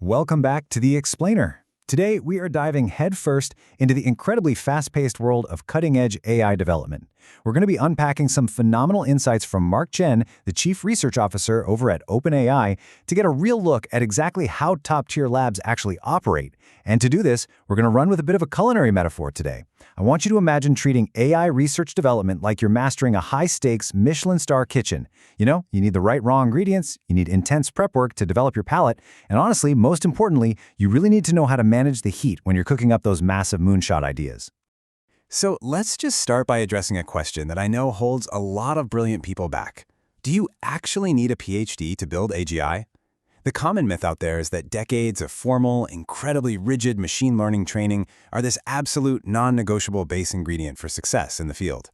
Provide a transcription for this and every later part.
Welcome back to The Explainer. Today, we are diving headfirst into the incredibly fast-paced world of cutting-edge AI development. We're going to be unpacking some phenomenal insights from Mark Chen, the Chief Research Officer over at OpenAI, to get a real look at exactly how top-tier labs actually operate. And to do this, we're going to run with a bit of a culinary metaphor today. I want you to imagine treating AI research development like you're mastering a high-stakes Michelin star kitchen. You know, you need the right raw ingredients, you need intense prep work to develop your palate, and honestly, most importantly, you really need to know how to manage the heat when you're cooking up those massive moonshot ideas. So let's just start by addressing a question that I know holds a lot of brilliant people back. Do you actually need a PhD to build AGI? The common myth out there is that decades of formal, incredibly rigid machine learning training are this absolute non-negotiable base ingredient for success in the field.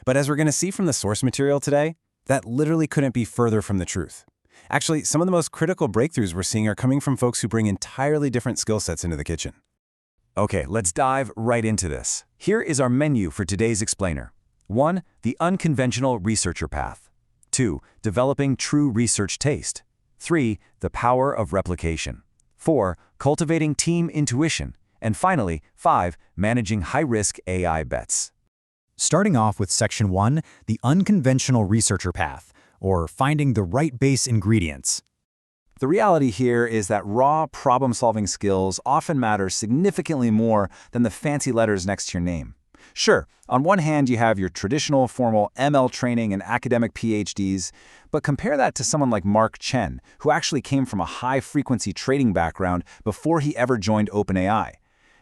But as we're going to see from the source material today, that literally couldn't be further from the truth. Actually, some of the most critical breakthroughs we're seeing are coming from folks who bring entirely different skill sets into the kitchen. Okay, let's dive right into this. Here is our menu for today's explainer. 1. The unconventional researcher path. 2. Developing true research taste. 3. The power of replication. 4. Cultivating team intuition. And finally, 5. Managing high-risk AI bets. Starting off with Section 1, the unconventional researcher path, or finding the right base ingredients. The reality here is that raw problem-solving skills often matter significantly more than the fancy letters next to your name. Sure, on one hand you have your traditional formal ML training and academic PhDs, but compare that to someone like Mark Chen, who actually came from a high-frequency trading background before he ever joined OpenAI.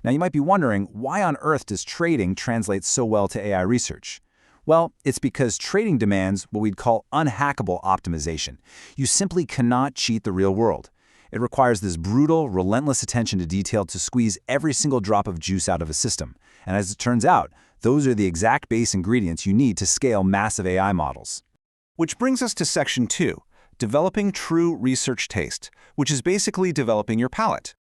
Now you might be wondering, why on earth does trading translate so well to AI research? Well, it's because trading demands what we'd call unhackable optimization. You simply cannot cheat the real world. It requires this brutal, relentless attention to detail to squeeze every single drop of juice out of a system. And as it turns out, those are the exact base ingredients you need to scale massive AI models. Which brings us to Section 2, developing true research taste, which is basically developing your palate.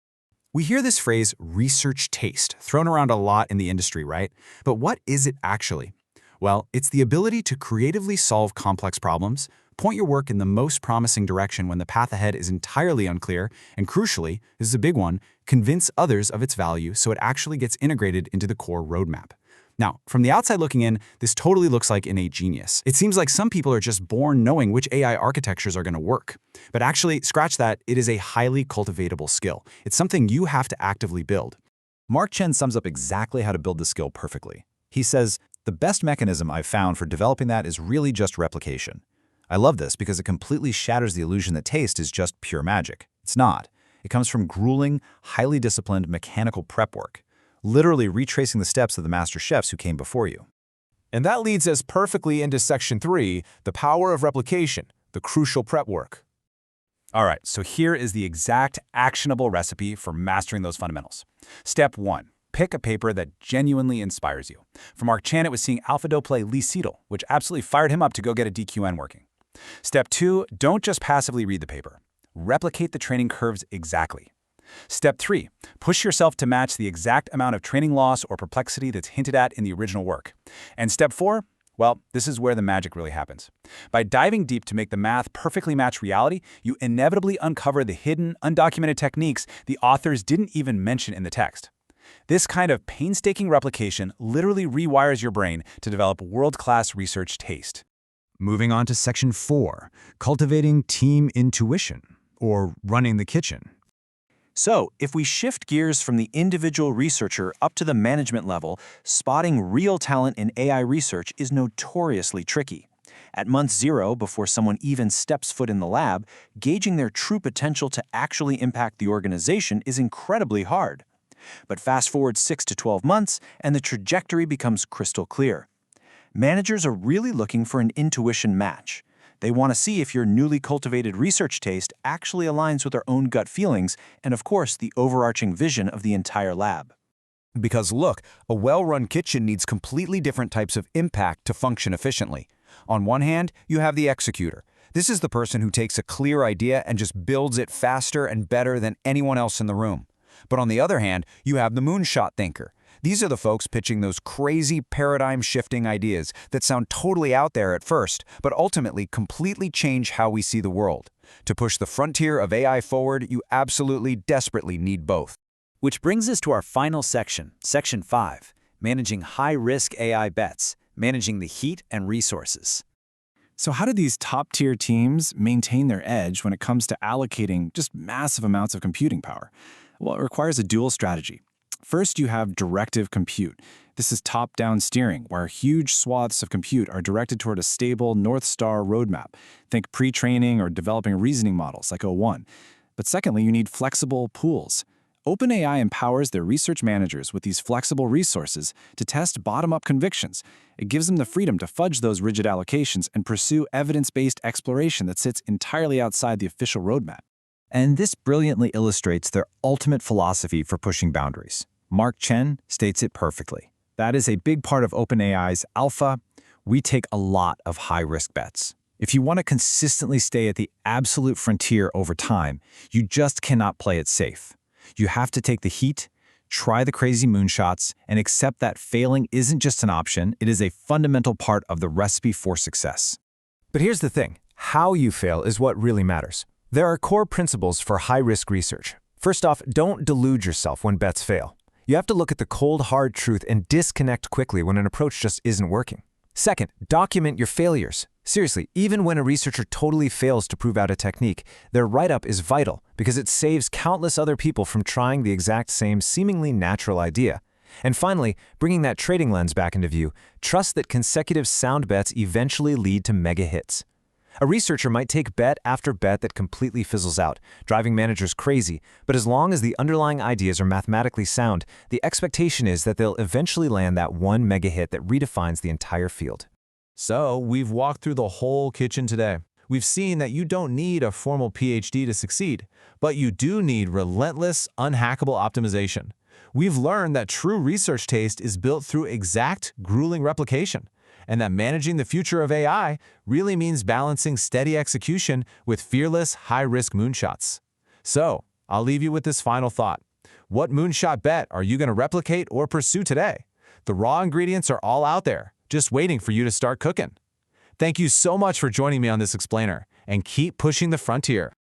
We hear this phrase, research taste, thrown around a lot in the industry, right? But what is it actually? Well, it's the ability to creatively solve complex problems, point your work in the most promising direction when the path ahead is entirely unclear, and crucially, this is a big one, convince others of its value so it actually gets integrated into the core roadmap. Now, from the outside looking in, this totally looks like innate genius. It seems like some people are just born knowing which AI architectures are going to work. But actually, scratch that, it is a highly cultivatable skill. It's something you have to actively build. Mark Chen sums up exactly how to build the skill perfectly. He says, "The best mechanism I've found for developing that is really just replication. I love this because it completely shatters the illusion that taste is just pure magic. It's not. It comes from grueling, highly disciplined mechanical prep work, literally retracing the steps of the master chefs who came before you." And that leads us perfectly into Section 3, the power of replication, the crucial prep work. All right, so here is the exact actionable recipe for mastering those fundamentals. Step 1. Pick a paper that genuinely inspires you. For Mark Chen, it was seeing AlphaDo play Lee Sedol, which absolutely fired him up to go get a DQN working. Step 2, don't just passively read the paper. Replicate the training curves exactly. Step 3, push yourself to match the exact amount of training loss or perplexity that's hinted at in the original work. And step 4, well, this is where the magic really happens. By diving deep to make the math perfectly match reality, you inevitably uncover the hidden, undocumented techniques the authors didn't even mention in the text. This kind of painstaking replication literally rewires your brain to develop world-class research taste. Moving on to Section 4, cultivating team intuition, or running the kitchen. So, if we shift gears from the individual researcher up to the management level, spotting real talent in AI research is notoriously tricky. At month 0, before someone even steps foot in the lab, gauging their true potential to actually impact the organization is incredibly hard. But fast forward 6 to 12 months, and the trajectory becomes crystal clear. Managers are really looking for an intuition match. They want to see if your newly cultivated research taste actually aligns with their own gut feelings and, of course, the overarching vision of the entire lab. Because look, a well-run kitchen needs completely different types of impact to function efficiently. On one hand, you have the executor. This is the person who takes a clear idea and just builds it faster and better than anyone else in the room. But on the other hand, you have the moonshot thinker. These are the folks pitching those crazy paradigm-shifting ideas that sound totally out there at first, but ultimately completely change how we see the world. To push the frontier of AI forward, you absolutely desperately need both. Which brings us to our final section, Section 5, Managing High-Risk AI Bets, Managing the Heat and Resources. So how do these top-tier teams maintain their edge when it comes to allocating just massive amounts of computing power? Well, it requires a dual strategy. First, you have directive compute. This is top-down steering, where huge swaths of compute are directed toward a stable North Star roadmap. Think pre-training or developing reasoning models like O1. But secondly, you need flexible pools. OpenAI empowers their research managers with these flexible resources to test bottom-up convictions. It gives them the freedom to fudge those rigid allocations and pursue evidence-based exploration that sits entirely outside the official roadmap. And this brilliantly illustrates their ultimate philosophy for pushing boundaries. Mark Chen states it perfectly. That is a big part of OpenAI's alpha. We take a lot of high-risk bets. If you want to consistently stay at the absolute frontier over time, you just cannot play it safe. You have to take the heat, try the crazy moonshots, and accept that failing isn't just an option, it is a fundamental part of the recipe for success. But here's the thing. How you fail is what really matters. There are core principles for high-risk research. First off, don't delude yourself when bets fail. You have to look at the cold, hard truth and disconnect quickly when an approach just isn't working. Second, document your failures. Seriously, even when a researcher totally fails to prove out a technique, their write-up is vital because it saves countless other people from trying the exact same seemingly natural idea. And finally, bringing that trading lens back into view, trust that consecutive sound bets eventually lead to mega hits. A researcher might take bet after bet that completely fizzles out, driving managers crazy, but as long as the underlying ideas are mathematically sound, the expectation is that they'll eventually land that one mega hit that redefines the entire field. So, we've walked through the whole kitchen today. We've seen that you don't need a formal PhD to succeed, but you do need relentless, unhackable optimization. We've learned that true research taste is built through exact, grueling replication, and that managing the future of AI really means balancing steady execution with fearless, high-risk moonshots. So, I'll leave you with this final thought. What moonshot bet are you going to replicate or pursue today? The raw ingredients are all out there, just waiting for you to start cooking. Thank you so much for joining me on this explainer, and keep pushing the frontier.